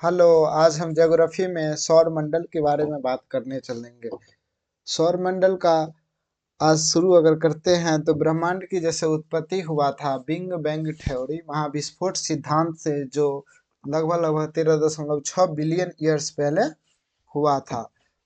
Hello. आज हम geography में सौर मंडल के बारे में बात करने चलेंगे। सौर मंडल का आज शुरू अगर करते हैं तो ब्रह्मांड की जैसे उत्पत्ति हुआ था बिग बैंग थ्योरी महाविस्फोट सिद्धांत से, जो लगभग लगभग 13.6 बिलियन ईयर्स पहले हुआ था।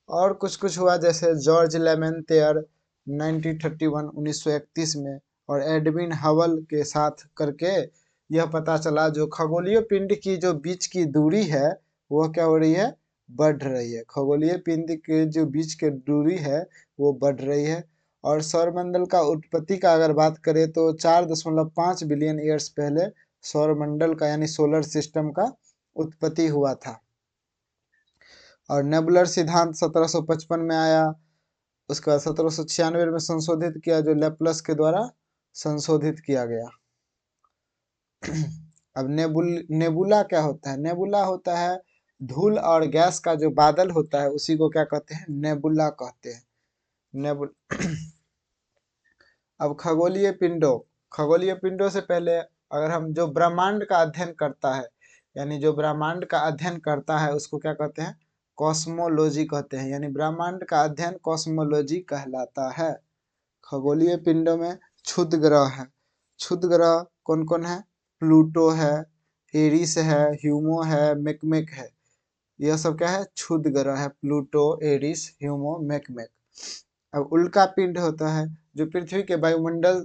और कुछ कुछ हुआ जैसे जॉर्ज लेमेंतेयर 1931 में और एडविन हबल के साथ करके यह पता चला जो खगोलीय पिंड की जो बीच की दूरी है वह क्या हो रही है, बढ़ रही है। खगोलीय पिंड के जो बीच की दूरी है वो बढ़ रही है। और सौरमंडल का उत्पत्ति का अगर बात करें तो 4.5 बिलियन ईयर्स पहले सौरमंडल का यानी सोलर सिस्टम का उत्पत्ति हुआ था। और नेबुलर सिद्धांत 1755 में आया। उसके बाद 1796 में संशोधित किया, जो लेप्लस के द्वारा संशोधित किया गया। अब नेबुला क्या होता है? नेबुला होता है धूल और गैस का जो बादल होता है उसी को क्या कहते हैं, नेबुला कहते हैं। नेबुल अब खगोलीय पिंडों से पहले अगर हम जो ब्रह्मांड का अध्ययन करता है, यानी जो ब्रह्मांड का अध्ययन करता है उसको क्या कहते हैं, कॉस्मोलॉजी कहते हैं। यानी ब्रह्मांड का अध्ययन कॉस्मोलॉजी कहलाता है। खगोलीय पिंडों में क्षुद्र ग्रह है। क्षुद्र ग्रह कौन कौन है? प्लूटो है, एरिस है, ह्यूमो है, मेकमेक है। यह सब क्या है? क्षुद्र ग्रह है। Pluto, Eris, Haumea, Makemake. अब उल्का पिंड होता है जो पृथ्वी के वायुमंडल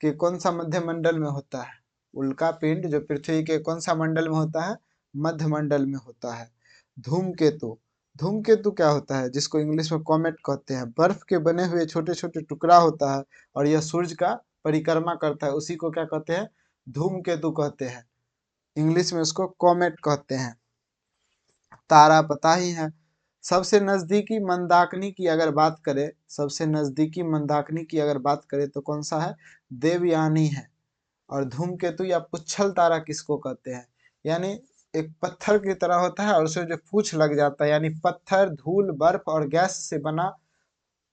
के कौन सा मध्य मंडल में होता है? उल्का पिंड जो पृथ्वी के कौन सा मंडल में होता है? मध्य मंडल में होता है। धूमकेतु धूमकेतु क्या होता है? जिसको इंग्लिश में कॉमेट कहते हैं। बर्फ के बने हुए छोटे छोटे टुकड़ा होता है और यह सूर्य का परिक्रमा करता है, उसी को क्या कहते हैं? धूमकेतु कहते हैं। इंग्लिश में उसको कॉमेट कहते हैं। तारा पता ही है। सबसे नजदीकी मंदाकिनी की अगर बात करें, सबसे नजदीकी मंदाकिनी की अगर बात करें तो कौन सा है? देवयानी है। और धूमकेतु या पुच्छल तारा किसको कहते हैं? यानी एक पत्थर की तरह होता है और उसमें जो पूछ लग जाता है, यानी पत्थर, धूल, बर्फ और गैस से बना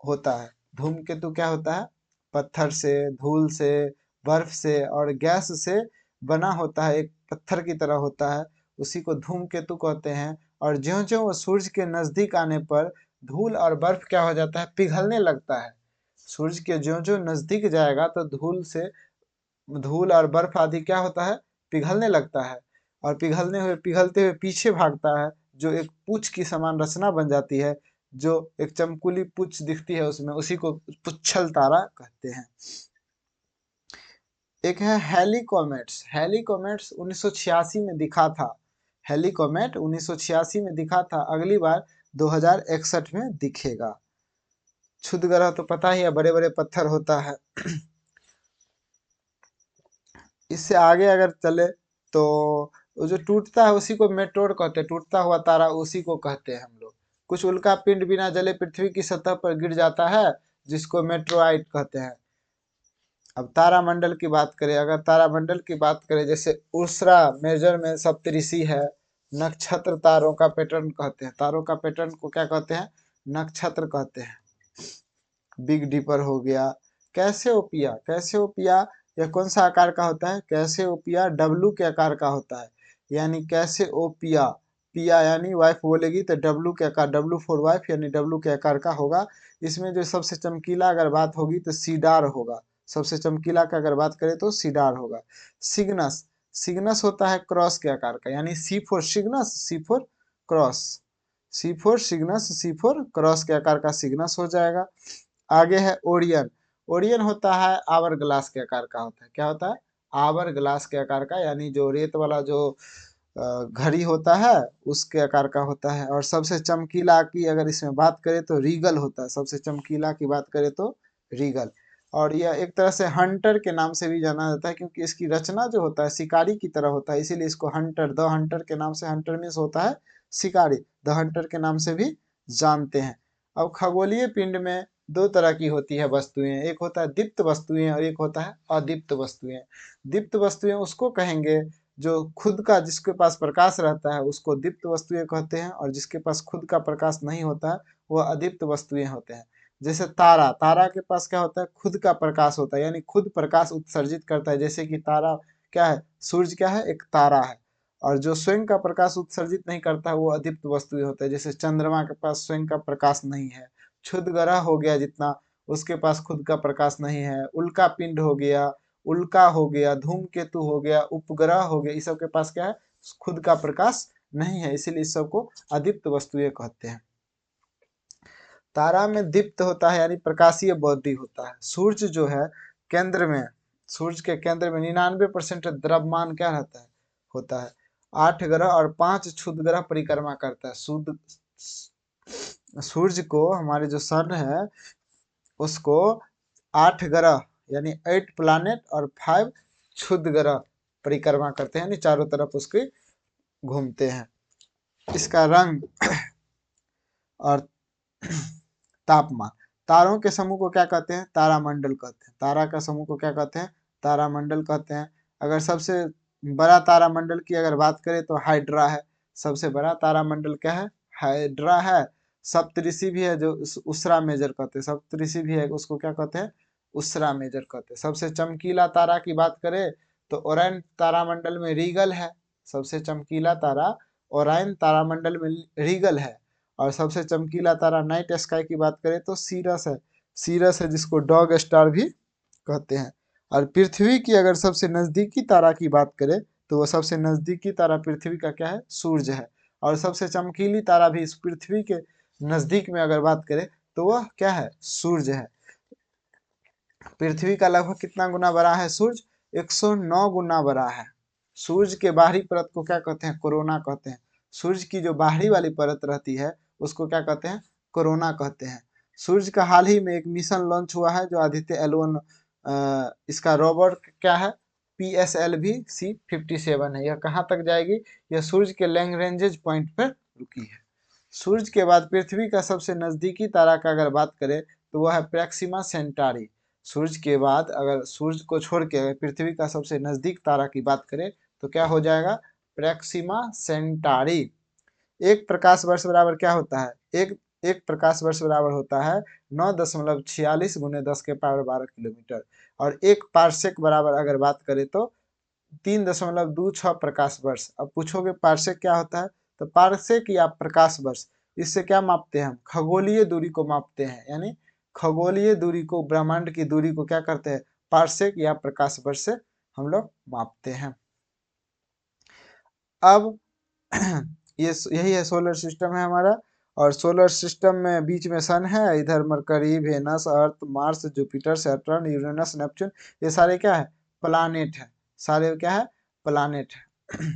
होता है। धूमकेतु क्या होता है? पत्थर से, धूल से, बर्फ से और गैस से बना होता है, एक पत्थर की तरह होता है, उसी को धूमकेतु कहते हैं। और ज्यों ज्यों वो सूरज के नजदीक आने पर धूल और बर्फ क्या हो जाता है? पिघलने लगता है। सूरज के ज्यों ज्यों नजदीक जाएगा तो धूल और बर्फ आदि क्या होता है? पिघलने लगता है। और पिघलते हुए पीछे भागता है, जो एक पूछ की समान रचना बन जाती है, जो एक चमकुली पूछ दिखती है उसमें, उसी को पुच्छल तारा कहते हैं। एक है हेलिकोमेट्स। हेलिकोमेट्स 1986 में दिखा था। हेलिकोमेट 1986 में दिखा था, अगली बार 2061 में दिखेगा। क्षुद्र ग्रह तो पता ही है, बड़े बड़े पत्थर होता है। इससे आगे अगर चले तो वो जो टूटता है उसी को मेटोर कहते हैं। टूटता हुआ तारा उसी को कहते हैं हम लोग। कुछ उल्का पिंड बिना जले पृथ्वी की सतह पर गिर जाता है, जिसको मेट्रोइड कहते हैं। अब तारामंडल की बात करें, अगर तारामंडल की बात करें, जैसे उर्सरा मेजर में सप्तऋषि है। नक्षत्र तारों का पैटर्न कहते हैं। तारों का पैटर्न को क्या कहते हैं? नक्षत्र कहते हैं। बिग डिपर हो गया। कैसियोपिया यह कौन सा आकार का होता है? कैसियोपिया डब्लू के आकार का होता है। यानी कैसियोपिया, पिया यानी वाइफ बोलेगी तो डब्लू के आकार, डब्लू फॉर वाइफ यानी डब्लू के आकार का होगा। इसमें जो सबसे चमकीला अगर बात होगी तो सीडार होगा। सबसे चमकीला का अगर बात करें तो सीडार होगा। सिग्नस सिग्नस होता है क्रॉस के आकार का, यानी सी फोर सिग्नस, सी फोर क्रॉस। सी फोर सिग्नस, सी फोर क्रॉस के आकार का सिग्नस हो जाएगा। आगे है ओरियन। ओरियन होता है आवर ग्लास के आकार का होता है। क्या होता है? आवर ग्लास के आकार का, यानी जो रेत वाला जो घड़ी होता है उसके आकार का होता है। और सबसे चमकीला की अगर इसमें बात करें तो रीगल होता है। सबसे चमकीला की बात करें तो रीगल। और यह एक तरह से हंटर के नाम से भी जाना जाता है, क्योंकि इसकी रचना जो होता है शिकारी की तरह होता है, इसीलिए इसको हंटर, द हंटर के नाम से, हंटर मीन्स होता है शिकारी, द हंटर के नाम से भी जानते हैं। अब खगोलीय पिंड में दो तरह की होती है वस्तुएं, एक होता है दीप्त वस्तुएं और एक होता है अदीप्त वस्तुएं। दीप्त वस्तुएं उसको कहेंगे जो खुद का, जिसके पास प्रकाश रहता है उसको दीप्त वस्तुएं कहते हैं, और जिसके पास खुद का प्रकाश नहीं होता है वह अदीप्त वस्तुएं होते हैं। जैसे तारा, तारा के पास क्या होता है? खुद का प्रकाश होता है, यानी खुद प्रकाश उत्सर्जित करता है। जैसे कि तारा क्या है? सूरज क्या है? एक तारा है। और जो स्वयं का प्रकाश उत्सर्जित नहीं करता है वो अदीप्त वस्तुएं होते हैं। जैसे चंद्रमा के पास स्वयं का प्रकाश नहीं है, क्षुद्र ग्रह हो गया जितना, उसके पास खुद का प्रकाश नहीं है, उल्का पिंड हो गया, उल्का हो गया, धूमकेतु हो गया, उपग्रह हो गया, इस सब के पास क्या है, खुद का प्रकाश नहीं है, इसीलिए इस सबको अदीप्त वस्तुएं कहते हैं। तारा में दीप्त होता है यानी प्रकाशीय बॉडी होता है। सूर्य जो है केंद्र में, सूर्य के केंद्र में 99% द्रव्यमान क्या रहता है, होता है। 8 ग्रह और 5 क्षुद्र ग्रह परिक्रमा करता है। सूर्य को, हमारे जो सन है उसको 8 ग्रह यानी 8 प्लानेट और 5 क्षुद्र ग्रह परिक्रमा करते हैं, यानी चारों तरफ उसके घूमते हैं। इसका रंग और तापमान, तारों के समूह को क्या कहते हैं, तारामंडल कहते हैं। तारा का समूह को क्या कहते हैं, तारामंडल कहते हैं। अगर सबसे बड़ा तारामंडल की अगर बात करें तो हाइड्रा है, सबसे बड़ा तारामंडल क्या है, हाइड्रा है। सप्तऋषि भी है जो उसरा मेजर कहते हैं, सप्तऋषि भी है, उसको क्या कहते हैं, उसरा मेजर कहते हैं। सबसे चमकीला तारा की बात करें तो ओराइन तारामंडल में रीगल है, सबसे चमकीला तारा ओराइन तारामंडल में रीगल है। और सबसे चमकीला तारा नाइट स्काई की बात करें तो सीरस है, सीरस है जिसको डॉग स्टार भी कहते हैं। और पृथ्वी की अगर सबसे नजदीकी तारा की बात करें तो वह सबसे नजदीकी तारा पृथ्वी का क्या है, सूर्य है। और सबसे चमकीली तारा भी इस पृथ्वी के नजदीक में अगर बात करें तो वह क्या है, सूर्य है। पृथ्वी का लगभग कितना गुना बड़ा है सूर्य, 109 गुना बड़ा है। सूर्य के बाहरी परत को क्या कहते हैं, कोरोना कहते हैं। सूर्य की जो बाहरी वाली परत रहती है उसको क्या कहते हैं, कोरोना कहते हैं। सूर्य का हाल ही में एक मिशन लॉन्च हुआ है जो आदित्य L1, इसका रोवर क्या है, PSLV C57 है। यह कहाँ तक जाएगी, यह सूर्य के लैग्रेंज पॉइंट पर रुकी है। सूर्य के बाद पृथ्वी का सबसे नजदीकी तारा का अगर बात करें तो वह है प्रैक्सिमा सेंटारी। सूर्य के बाद अगर सूर्य को छोड़ के अगर पृथ्वी का सबसे नजदीक तारा की बात करें तो क्या हो जाएगा, प्रैक्सिमा सेंटारी। एक प्रकाश वर्ष बराबर क्या होता है, एक प्रकाश वर्ष बराबर होता है 9.46 × 10⁻12 किलोमीटर। और एक पार्सेक बराबर अगर बात करें तो 3.26 प्रकाश वर्ष। अब पूछोगे पार्सेक क्या होता है, तो पार्सेक या प्रकाश वर्ष, इससे क्या मापते हैं हम, खगोलीय दूरी को मापते हैं। यानी खगोलीय दूरी को, ब्रह्मांड की दूरी को क्या करते हैं, पार्सेक या प्रकाश वर्ष से हम लोग मापते हैं। अब यही है सोलर सिस्टम है हमारा। और सोलर सिस्टम में बीच में सन है, इधर Mercury, Venus, Earth, Mars, Jupiter, Saturn, Uranus, Neptune, ये सारे क्या है, प्लानेट है, सारे क्या है, प्लानेट है।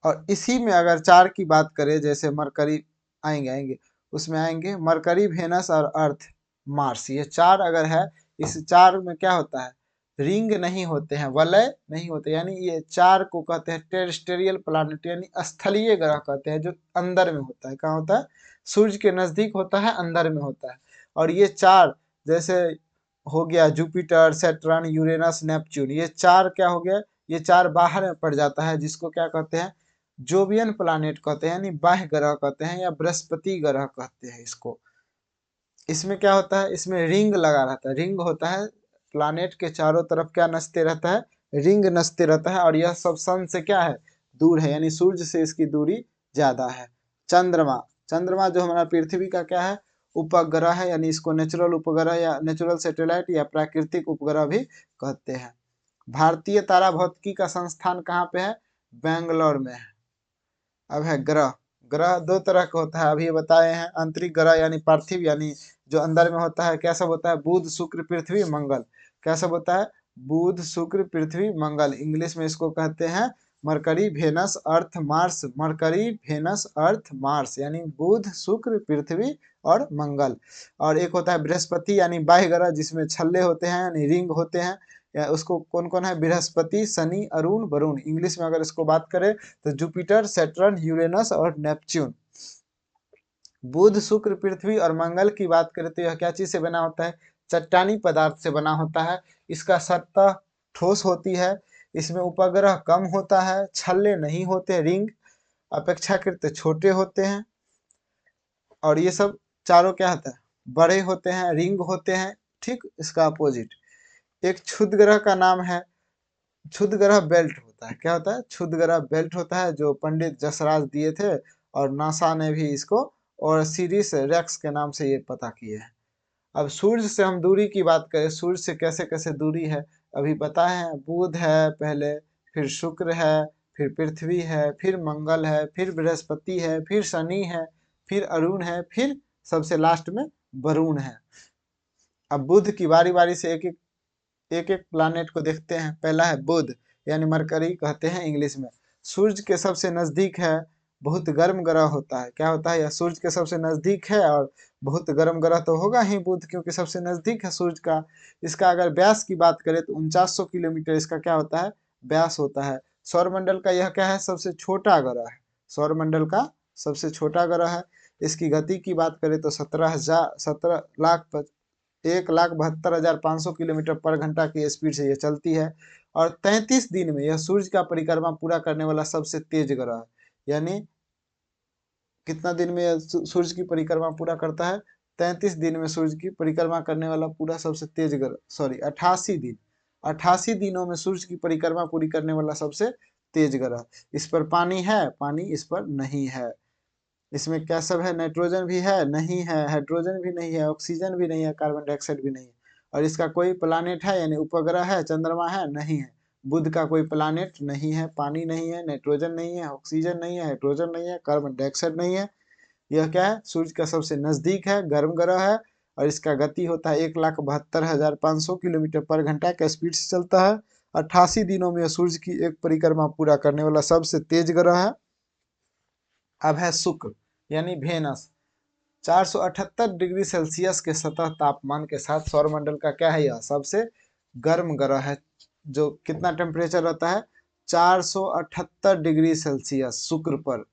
और इसी में अगर 4 की बात करें, जैसे मरकरी आएंगे उसमें आएंगे मरकरी, वेनस और अर्थ, मार्स, ये 4 अगर है, इस 4 में क्या होता है, रिंग नहीं होते हैं, वलय नहीं होते, यानी ये 4 को कहते हैं टेरेस्ट्रियल प्लानेट, यानी स्थलीय ग्रह कहते हैं, जो अंदर में होता है। कहाँ होता है, सूर्य के नजदीक होता है, अंदर में होता है। और ये 4 जैसे हो गया जुपिटर, सैटर्न, यूरेनस, नेपच्यून, ये 4 क्या हो गया, ये 4 बाहर में पड़ जाता है, जिसको क्या कहते हैं, जोवियन प्लानेट कहते हैं, यानी बाह्य ग्रह कहते हैं, या बृहस्पति ग्रह कहते हैं इसको। इसमें क्या होता है, इसमें रिंग लगा रहता है, रिंग होता है, प्लानेट के चारों तरफ क्या नचते रहता है, रिंग नचते रहता है। और यह सब सन से क्या है, दूर है, यानी सूर्य से इसकी दूरी ज्यादा है। चंद्रमा, चंद्रमा जो हमारा पृथ्वी का क्या है, उपग्रह है, यानी इसको नेचुरल उपग्रह या नेचुरल सैटेलाइट या प्राकृतिक उपग्रह भी कहते हैं। भारतीय तारा भौतिकी का संस्थान कहाँ पे है, बेंगलोर में है। अब है ग्रह, ग्रह 2 तरह का होता है, अभी बताए हैं। आंतरिक ग्रह यानी पार्थिव, यानी जो अंदर में होता है, क्या सब होता है, बुध, शुक्र, पृथ्वी, मंगल, क्या सब होता है, बुध, शुक्र, पृथ्वी, मंगल। इंग्लिश में इसको कहते हैं mercury, Venus, Earth, Mars. Mercury, Venus, Earth, Mars, यानी बुध, शुक्र, पृथ्वी और मंगल। और एक होता है बृहस्पति, यानी बाह्य ग्रह, जिसमें छल्ले होते हैं, यानी रिंग होते हैं। या उसको कौन कौन है, बृहस्पति, शनि, अरुण, वरुण। इंग्लिश में अगर इसको बात करें तो जुपिटर, सैटर्न, यूरेनस और नेपच्यून। बुध, शुक्र, पृथ्वी और मंगल की बात करें तो यह क्या चीज से बना होता है, चट्टानी पदार्थ से बना होता है। इसका सतह ठोस होती है, इसमें उपग्रह कम होता है, छल्ले नहीं होते, रिंग अपेक्षाकृत छोटे होते हैं। और ये सब चारों क्या होता है, बड़े होते हैं, रिंग होते हैं। ठीक इसका अपोजिट एक क्षुद्र ग्रह का नाम है, क्षुद्र ग्रह बेल्ट होता है। जाता है। क्या होता है? क्षुद्र ग्रह बेल्ट होता है, जो पंडित जसराज दिए थे और नासा ने भी इसको और सीरीस रेक्स के नाम से ये पता किए हैं। अब सूर्य से हम दूरी की बात करें, सूर्य से कैसे कैसे दूरी है अभी बताए हैं। बुध है पहले, फिर शुक्र है, फिर पृथ्वी है, फिर मंगल है, फिर बृहस्पति है, फिर शनि है, फिर अरुण है, फिर सबसे लास्ट में वरुण है। अब बुध की बारी बारी से एक एक प्लानेट को देखते हैं। पहला है बुध, यानी मरकरी कहते हैं इंग्लिश में। सूर्य के सबसे नजदीक है, बहुत गर्म ग्रह होता है। क्या होता है? यह सूर्य के सबसे नजदीक है और बहुत गर्म ग्रह तो होगा ही बुध, क्योंकि सबसे नजदीक है सूर्य का। इसका अगर व्यास की बात करें तो 4900 किलोमीटर इसका क्या होता है? व्यास होता है। सौरमंडल का यह क्या है? सबसे छोटा ग्रह है। सौरमंडल का सबसे छोटा ग्रह है। इसकी गति की बात करें तो 1,72,500 किलोमीटर पर घंटा की स्पीड से यह चलती है। और 33 दिन में यह सूर्य का परिक्रमा पूरा करने वाला सबसे तेज ग्रह है। यानी कितना दिन में यह सूर्य की परिक्रमा पूरा करता है? 33 दिन में सूर्य की परिक्रमा करने वाला पूरा सबसे तेज ग्रह, सॉरी 88 दिन, 88 दिनों में सूर्य की परिक्रमा पूरी करने वाला सबसे तेज ग्रह। इस पर पानी है? पानी इस पर नहीं है। इसमें क्या सब है? नाइट्रोजन भी है? नहीं है। हाइड्रोजन भी नहीं है, ऑक्सीजन भी नहीं है, कार्बन डाइऑक्साइड भी नहीं है। और इसका कोई प्लानेट है यानी उपग्रह है? चंद्रमा है? नहीं है। बुध का कोई प्लानेट नहीं है, पानी नहीं है, नाइट्रोजन नहीं है, ऑक्सीजन नहीं है, हाइड्रोजन नहीं है, कार्बन डाइऑक्साइड नहीं है। यह क्या है? सूर्य का सबसे नजदीक है, गर्म ग्रह है और इसका गति होता है 1,72,500 किलोमीटर पर घंटा के स्पीड से चलता है। 88 दिनों में सूर्य की एक परिक्रमा पूरा करने वाला सबसे तेज ग्रह है। अब है शुक्र यानी वेनस। 478 डिग्री सेल्सियस के सतह तापमान के साथ सौरमंडल का क्या है? यह सबसे गर्म ग्रह है। जो कितना टेम्परेचर रहता है? 478 डिग्री सेल्सियस शुक्र पर।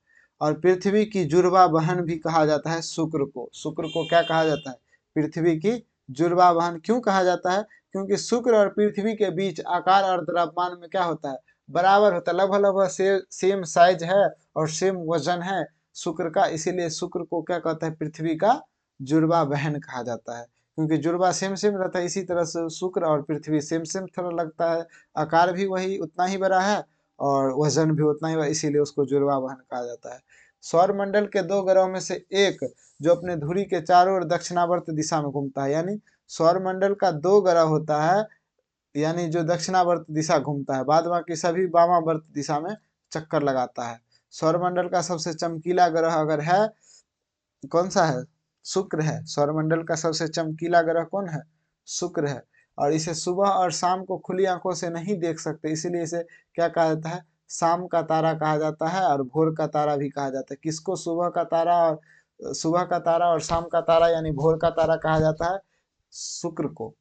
और पृथ्वी की जुड़वा बहन भी कहा जाता है शुक्र को। शुक्र को क्या कहा जाता है? पृथ्वी की जुड़वा बहन। क्यों कहा जाता है? क्योंकि शुक्र और पृथ्वी के बीच आकार और द्रव्यमान में क्या होता है? बराबर होता है, लगभग लगभग सेम साइज है और सेम वजन है शुक्र का। इसीलिए शुक्र को क्या कहता है? पृथ्वी का जुड़वा बहन कहा जाता है, क्योंकि जुड़वा सेम सेम रहता है। इसी तरह से शुक्र और पृथ्वी सेम सेम थोड़ा लगता है, आकार भी वही उतना ही बड़ा है और वजन भी उतना ही बड़ा, इसीलिए उसको जुड़वा बहन कहा जाता है। सौरमंडल के दो ग्रहों में से एक जो अपने धुरी के चारों ओर दक्षिणावर्त दिशा में घूमता है, यानी सौरमंडल का दो ग्रह होता है यानी जो दक्षिणावर्त दिशा घूमता है, बाद बाकी सभी वामावर्त दिशा में चक्कर लगाता है। सौरमंडल का सबसे चमकीला ग्रह अगर है, कौन सा है? शुक्र है। सौरमंडल का सबसे चमकीला ग्रह कौन है? शुक्र है। और इसे सुबह और शाम को खुली आंखों से नहीं देख सकते, इसीलिए इसे क्या कहा जाता है? शाम का तारा कहा जाता है और भोर का तारा भी कहा जाता है। किसको सुबह का तारा और शाम का तारा यानी भोर का तारा कहा जाता है? शुक्र को।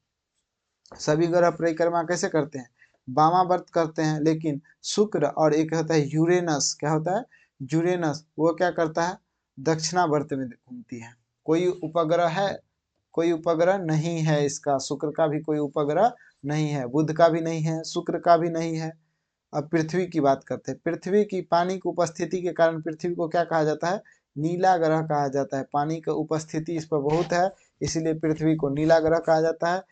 सभी ग्रह परिक्रमा कैसे करते हैं? वामावर्त करते हैं, लेकिन शुक्र और एक होता है यूरेनस। क्या होता है? यूरेनस, वो क्या करता है? दक्षिणावर्त में घूमती है। कोई उपग्रह है? कोई उपग्रह नहीं है इसका। शुक्र का भी कोई उपग्रह नहीं है, बुध का भी नहीं है, शुक्र का भी नहीं है। अब पृथ्वी की बात करते हैं। पृथ्वी की पानी की उपस्थिति के कारण पृथ्वी को क्या कहा जाता है? नीला ग्रह कहा जाता है। पानी की उपस्थिति इस पर बहुत है, इसलिए पृथ्वी को नीला ग्रह कहा जाता है।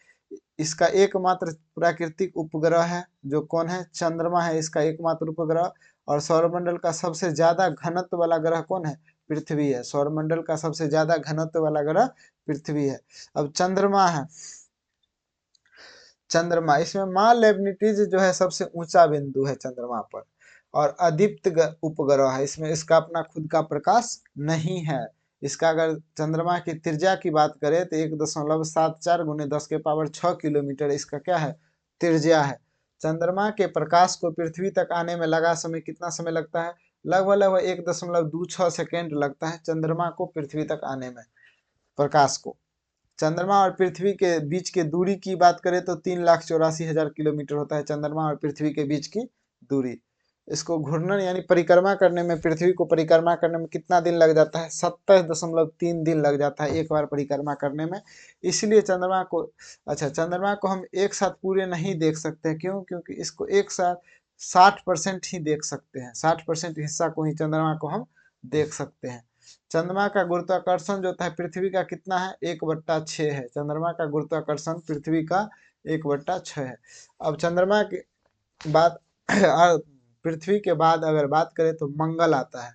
इसका एकमात्र प्राकृतिक उपग्रह है जो कौन है? चंद्रमा है इसका एकमात्र उपग्रह। और सौरमंडल का सबसे ज्यादा घनत्व वाला ग्रह कौन है? पृथ्वी है। सौरमंडल का सबसे ज्यादा घनत्व वाला ग्रह पृथ्वी है। अब चंद्रमा है। चंद्रमा, इसमें माँ लेबनिटीज जो है सबसे ऊंचा बिंदु है चंद्रमा पर और अदीप्त उपग्रह है। इसमें इसका अपना खुद का प्रकाश नहीं है। इसका अगर चंद्रमा की त्रिज्या की बात करें तो 1.74 गुने 10⁶ किलोमीटर इसका क्या है? त्रिज्या है। चंद्रमा के प्रकाश को पृथ्वी तक आने में लगा समय कितना समय लगता है? लगभग लगभग 1.26 सेकेंड लगता है चंद्रमा को पृथ्वी तक आने में, प्रकाश को। चंद्रमा और पृथ्वी के बीच की दूरी की बात करें तो 3,84,000 किलोमीटर होता है चंद्रमा और पृथ्वी के बीच की दूरी। इसको घूर्णन यानी परिक्रमा करने में, पृथ्वी को परिक्रमा करने में कितना दिन लग जाता है? 27.3 दिन लग जाता है एक बार परिक्रमा करने में। इसलिए चंद्रमा को हम एक साथ पूरे नहीं देख सकते। क्यों? क्योंकि इसको एक साथ 60% ही देख सकते हैं। 60% हिस्सा को ही चंद्रमा को हम देख सकते हैं। चंद्रमा का गुरुत्वाकर्षण जो होता है पृथ्वी का कितना है? 1/6 है। चंद्रमा का गुरुत्वाकर्षण पृथ्वी का 1/6 है। अब चंद्रमा की बात पृथ्वी के बाद अगर बात करें तो मंगल आता है।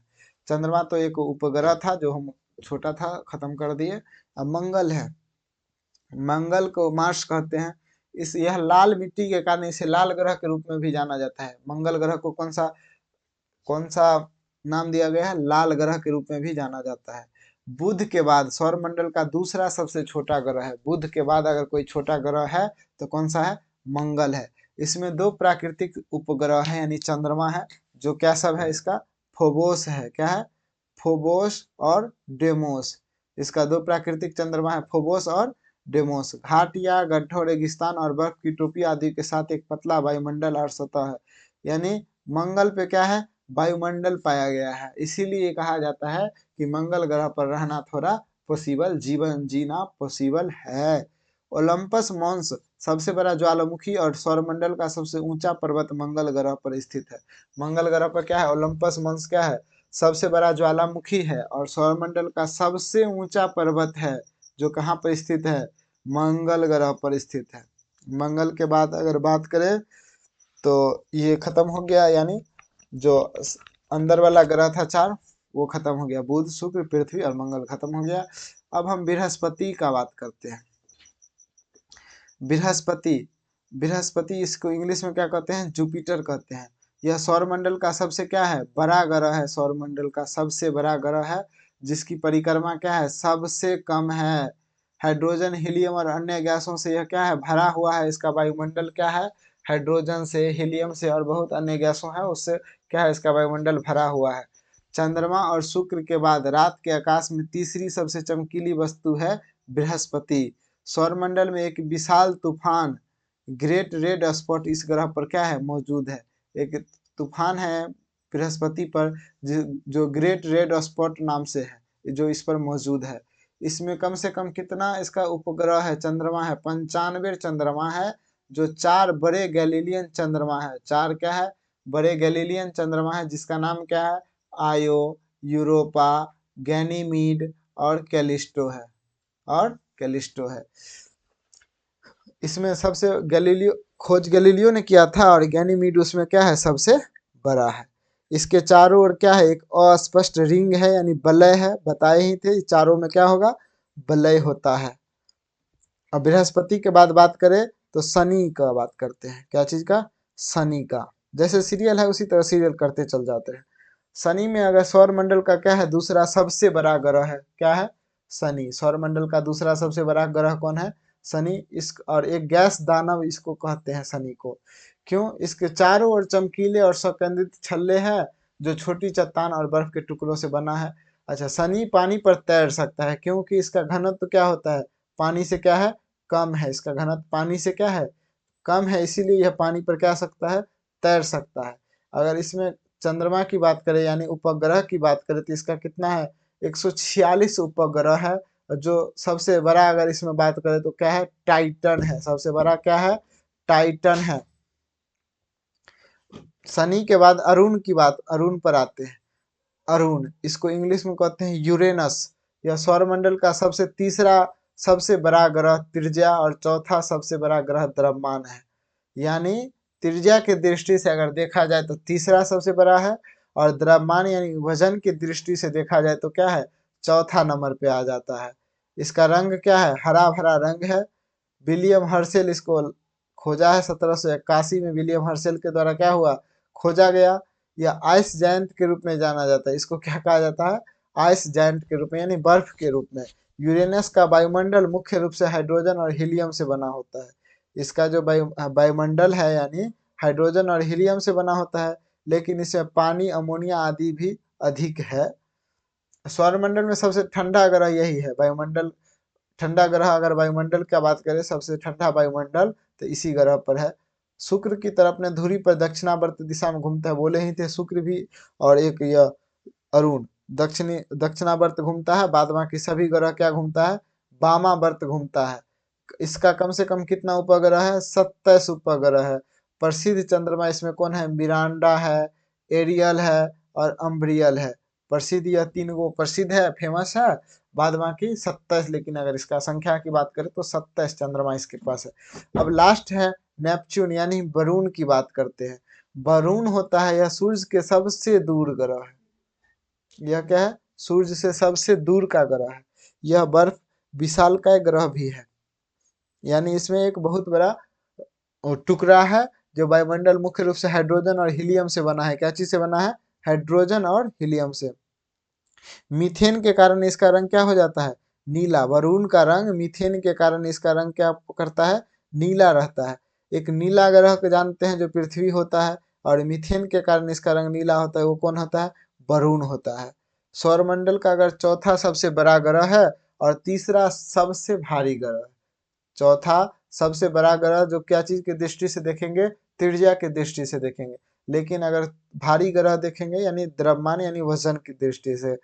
चंद्रमा तो एक उपग्रह था जो हम छोटा था, खत्म कर दिए। अब मंगल है, मंगल को मार्स कहते हैं। यह लाल मिट्टी के कारण इसे लाल ग्रह के रूप में भी जाना जाता है। मंगल ग्रह को कौन सा नाम दिया गया है? लाल ग्रह के रूप में भी जाना जाता है। बुध के बाद सौरमंडल का दूसरा सबसे छोटा ग्रह है। बुध के बाद अगर कोई छोटा ग्रह है तो कौन सा है? मंगल है। इसमें दो प्राकृतिक उपग्रह है यानी चंद्रमा है। जो क्या सब है इसका? फोबोस है। क्या है? फोबोस और डेमोस। इसका दो प्राकृतिक चंद्रमा है, फोबोस और डेमोस। घाट या गड्ढों, रेगिस्तान और बर्फ की टोपी आदि के साथ एक पतला वायुमंडल और सतह है। यानी मंगल पे क्या है? वायुमंडल पाया गया है। इसीलिए कहा जाता है कि मंगल ग्रह पर रहना थोड़ा पॉसिबल, जीवन जीना पॉसिबल है। ओलंपस मॉन्स सबसे बड़ा ज्वालामुखी और सौरमंडल का सबसे ऊंचा पर्वत मंगल ग्रह पर स्थित है। मंगल ग्रह पर क्या है? ओलंपस मॉन्स क्या है? सबसे बड़ा ज्वालामुखी है और सौरमंडल का सबसे ऊंचा पर्वत है, जो कहाँ पर स्थित है? मंगल ग्रह पर स्थित है। मंगल के बाद अगर बात करें तो ये खत्म हो गया, यानी जो अंदर वाला ग्रह था चार, वो खत्म हो गया। बुध, शुक्र, पृथ्वी और मंगल खत्म हो गया। अब हम बृहस्पति का बात करते हैं। बृहस्पति, बृहस्पति इसको इंग्लिश में क्या कहते हैं? जुपिटर कहते हैं। यह सौरमंडल का सबसे क्या है? बड़ा ग्रह है। सौरमंडल का सबसे बड़ा ग्रह है, जिसकी परिक्रमा क्या है? सबसे कम है। हाइड्रोजन, हीलियम और अन्य गैसों से यह क्या है? भरा हुआ है। इसका वायुमंडल क्या है? हाइड्रोजन से, हीलियम से और बहुत अन्य गैसों है उससे क्या है? इसका वायुमंडल भरा हुआ है। चंद्रमा और शुक्र के बाद रात के आकाश में तीसरी सबसे चमकीली वस्तु है बृहस्पति। सौरमंडल में एक विशाल तूफान ग्रेट रेड स्पॉट इस ग्रह पर क्या है? मौजूद है। एक तूफान है बृहस्पति पर जो ग्रेट रेड स्पॉट नाम से है, जो इस पर मौजूद है। इसमें कम से कम कितना इसका उपग्रह है? चंद्रमा है 95 चंद्रमा है, जो चार बड़े गैलीलियन चंद्रमा है। चार क्या है? बड़े गैलीलियन चंद्रमा है, जिसका नाम क्या है? आयो, यूरोपा, गैनीमीड और कैलिस्टो है। और कैलिस्टो है। इसमें सबसे गैलीलियो ने किया था और गैनीमीड उसमें क्या है? सबसे बड़ा है। इसके चारों ओर क्या है? एक अस्पष्ट रिंग है यानी वलय है। बताए ही थे चारों में क्या होगा? वलय होता है। अब बृहस्पति के बाद बात करें तो शनि का बात करते हैं। क्या चीज का? शनि का। जैसे सीरियल है उसी तरह सीरियल करते चल जाते हैं। शनि में अगर सौरमंडल का क्या है? दूसरा सबसे बड़ा ग्रह है। क्या है? शनि। सौरमंडल का दूसरा सबसे बड़ा ग्रह कौन है? शनि। इस और एक गैस दानव इसको कहते हैं शनि को। क्यों? इसके चारों ओर चमकीले और संकेंद्रित छल्ले हैं, जो छोटी चट्टान और बर्फ के टुकड़ों से बना है। अच्छा, शनि पानी पर तैर सकता है क्योंकि इसका घनत्व क्या होता है? पानी से क्या है? कम है। इसका घनत्व पानी से क्या है? कम है, इसीलिए यह पानी पर क्या सकता है? तैर सकता है। अगर इसमें चंद्रमा की बात करें यानी उपग्रह की बात करें तो इसका कितना है? 146 उपग्रह है। जो सबसे बड़ा अगर इसमें बात करें तो क्या है? टाइटन है। सबसे बड़ा क्या है? टाइटन है। शनि के बाद अरुण पर आते हैं। अरुण, इसको इंग्लिश में कहते हैं यूरेनस। यह सौरमंडल का तीसरा सबसे बड़ा ग्रह त्रिज्या और चौथा सबसे बड़ा ग्रह द्रव्यमान है। यानी त्रिज्या की दृष्टि से अगर देखा जाए तो तीसरा सबसे बड़ा है, और द्रव्यमान यानी वजन की दृष्टि से देखा जाए तो क्या है? चौथा नंबर पे आ जाता है। इसका रंग क्या है? हरा भरा रंग है। विलियम हर्शेल इसको खोजा है 1781 में। विलियम हर्शेल के द्वारा क्या हुआ? खोजा गया। यह आइस जायंट के रूप में जाना जाता है। इसको क्या कहा जाता है? आइस जायंट के रूप में यानी बर्फ के रूप में। यूरेनस का वायुमंडल मुख्य रूप से हाइड्रोजन और हीलियम से बना होता है। इसका जो वायुमंडल है यानी हाइड्रोजन और हीलियम से बना होता है, लेकिन इसमें पानी, अमोनिया आदि भी अधिक है। सौरमंडल में सबसे ठंडा ग्रह यही है। वायुमंडल ठंडा ग्रह, अगर वायुमंडल की बात करें सबसे ठंडा वायुमंडल तो इसी ग्रह पर है। शुक्र की तरह अपने धुरी पर दक्षिणावर्त दिशा में घूमता है। बोले ही थे शुक्र भी। और एक यह अरुण दक्षिणावर्त घूमता है। बाद बाकी सभी ग्रह क्या घूमता है? वामावर्त घूमता है। इसका कम से कम कितना उपग्रह है? 27 उपग्रह है। प्रसिद्ध चंद्रमा इसमें कौन है? मिरांडा है, एरियल है और अम्ब्रियल है। प्रसिद्ध यह तीन गो प्रसिद्ध है, फेमस है। बाद बाकी 27, लेकिन अगर इसका संख्या की बात करें तो 27 चंद्रमा इसके पास है। अब लास्ट है नेपच्यून यानी वरुण की बात करते हैं। वरुण होता है, यह सूर्य के सबसे दूर ग्रह है। यह क्या है? सूर्य से सबसे दूर का ग्रह है। यह बर्फ विशालकाय ग्रह भी है, यानी इसमें एक बहुत बड़ा टुकड़ा है जो वायुमंडल मुख्य रूप से हाइड्रोजन और हीलियम से बना है। क्या चीज से बना है? हाइड्रोजन और हीलियम से। मीथेन के कारण इसका रंग क्या हो जाता है? नीला। वरुण का रंग मीथेन के कारण इसका रंग क्या करता है? नीला रहता है। एक नीला ग्रह को जानते हैं जो पृथ्वी होता है, और मीथेन के कारण इसका रंग नीला होता है, वो कौन होता है? वरुण होता है। सौरमंडल का अगर चौथा सबसे बड़ा ग्रह है और तीसरा सबसे भारी ग्रह है। चौथा सबसे बड़ा ग्रह जो क्या चीज की दृष्टि से देखेंगे? त्रिज्या की दृष्टि से देखेंगे। लेकिन अगर भारी ग्रह देखेंगे यानी द्रव्यमान यानी वजन की दृष्टि से।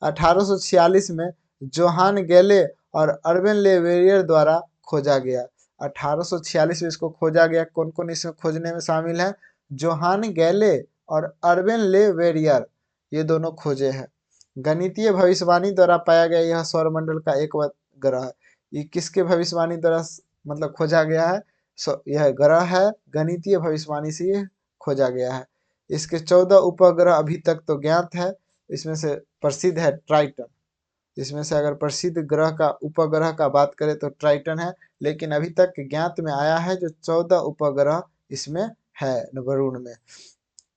1846 में जोहान गैले और अर्बन लेवेरियर द्वारा खोजा गया। 1846 में इसको खोजा गया। कौन कौन इसमें खोजने में शामिल है? जोहान गैले और अर्बन लेवेरियर, ये दोनों खोजे हैं। गणितीय भविष्यवाणी द्वारा पाया गया यह सौरमंडल का एक ग्रह है। ये किसके भविष्यवाणी द्वारा मतलब खोजा गया है? यह ग्रह है गणितीय भविष्यवाणी से ये खोजा गया है। इसके 14 उपग्रह अभी तक तो ज्ञात है। इसमें से प्रसिद्ध है ट्राइटन। इसमें से अगर प्रसिद्ध ग्रह का उपग्रह का बात करें तो ट्राइटन है, लेकिन अभी तक ज्ञात में आया है जो 14 उपग्रह इसमें है वरुण में।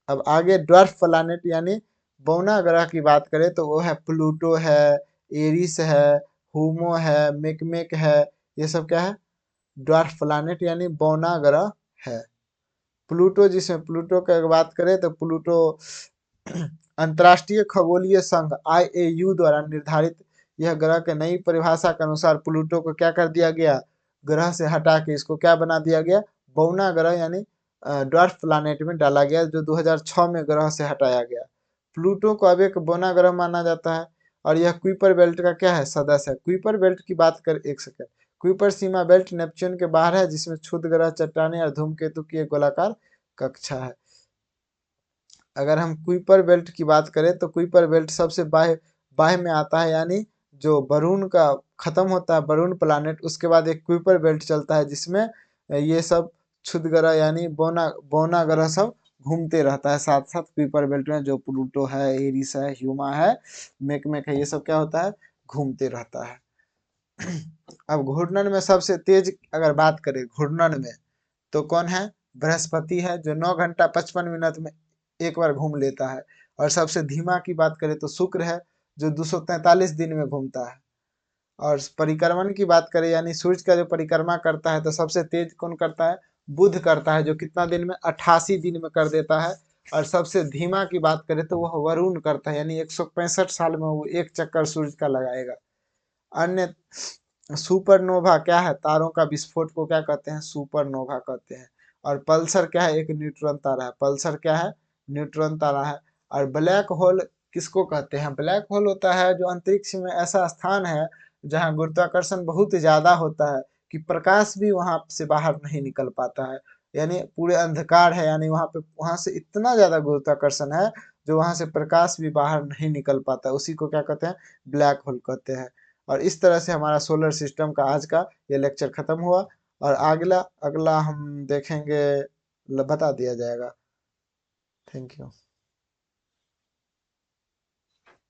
अब आगे ड्वार्फ प्लानेट यानी बौना ग्रह की बात करें तो वो है प्लूटो है, एरिस है, हुमो है, मेकमेक है। ये सब क्या है? ड्वार्फ प्लानेट यानी बौना ग्रह है। प्लूटो, जिसमें प्लूटो की बात करें तो प्लूटो अंतर्राष्ट्रीय खगोलीय संघ IAU द्वारा निर्धारित यह ग्रह के नई परिभाषा के अनुसार प्लूटो को क्या कर दिया गया? ग्रह से हटा के इसको क्या बना दिया गया? बौना ग्रह यानी ड्वार्फ प्लानेट में डाला गया, जो 2006 में ग्रह से हटाया गया। प्लूटो को अब एक बौना ग्रह माना जाता है और यह कुइपर बेल्ट का क्या है? सदस्य है। कुइपर बेल्ट की बात कर, एक सेकंड। कुइपर सीमा बेल्ट नेपच्यून के बाहर है, जिसमें क्षुद्र ग्रह, चट्टानें और धूमकेतु की एक गोलाकार कक्षा है। अगर हम कुइपर बेल्ट की बात करें तो कुइपर बेल्ट सबसे बाह्य बाह्य में आता है, यानी जो वरुण का खत्म होता है वरुण प्लानेट, उसके बाद एक कुइपर बेल्ट चलता है जिसमें ये सब क्षुद्र ग्रह यानी बौना बौना ग्रह सब घूमते रहता है साथ साथ कुइपर बेल्ट में। जो प्लूटो है, एरिस है, ह्यूमा है, मेकमेक है, ये सब क्या होता है? घूमते रहता है। अब घूर्णन में सबसे तेज अगर बात करें घूर्णन में तो कौन है? बृहस्पति है, जो 9 घंटा 55 मिनट में एक बार घूम लेता है। और सबसे धीमा की बात करें तो शुक्र है, जो 243 दिन में घूमता है। और परिक्रमण की बात करें यानी सूर्य का जो परिक्रमा करता है तो सबसे तेज कौन करता है? बुध करता है, जो कितना दिन में? 88 दिन में कर देता है। और सबसे धीमा की बात करें तो वह वरुण करता है, यानी 165 साल में वो एक चक्कर सूर्य का लगाएगा। अन्य सुपरनोवा क्या है? तारों का विस्फोट को क्या कहते हैं? सुपरनोवा कहते हैं। और पल्सर क्या है? एक न्यूट्रॉन तारा है। पल्सर क्या है? न्यूट्रॉन तारा है। और ब्लैक होल किसको कहते हैं? ब्लैक होल होता है जो अंतरिक्ष में ऐसा स्थान है जहाँ गुरुत्वाकर्षण बहुत ज्यादा होता है कि प्रकाश भी वहां से बाहर नहीं निकल पाता है, यानी पूरे अंधकार है, यानी वहां से इतना ज्यादा गुरुत्वाकर्षण है जो वहां से प्रकाश भी बाहर नहीं निकल पाता। उसी को क्या कहते हैं? ब्लैक होल कहते हैं। और इस तरह से हमारा सोलर सिस्टम का आज का ये लेक्चर खत्म हुआ, और अगला अगला हम देखेंगे, बता दिया जाएगा। Thank you.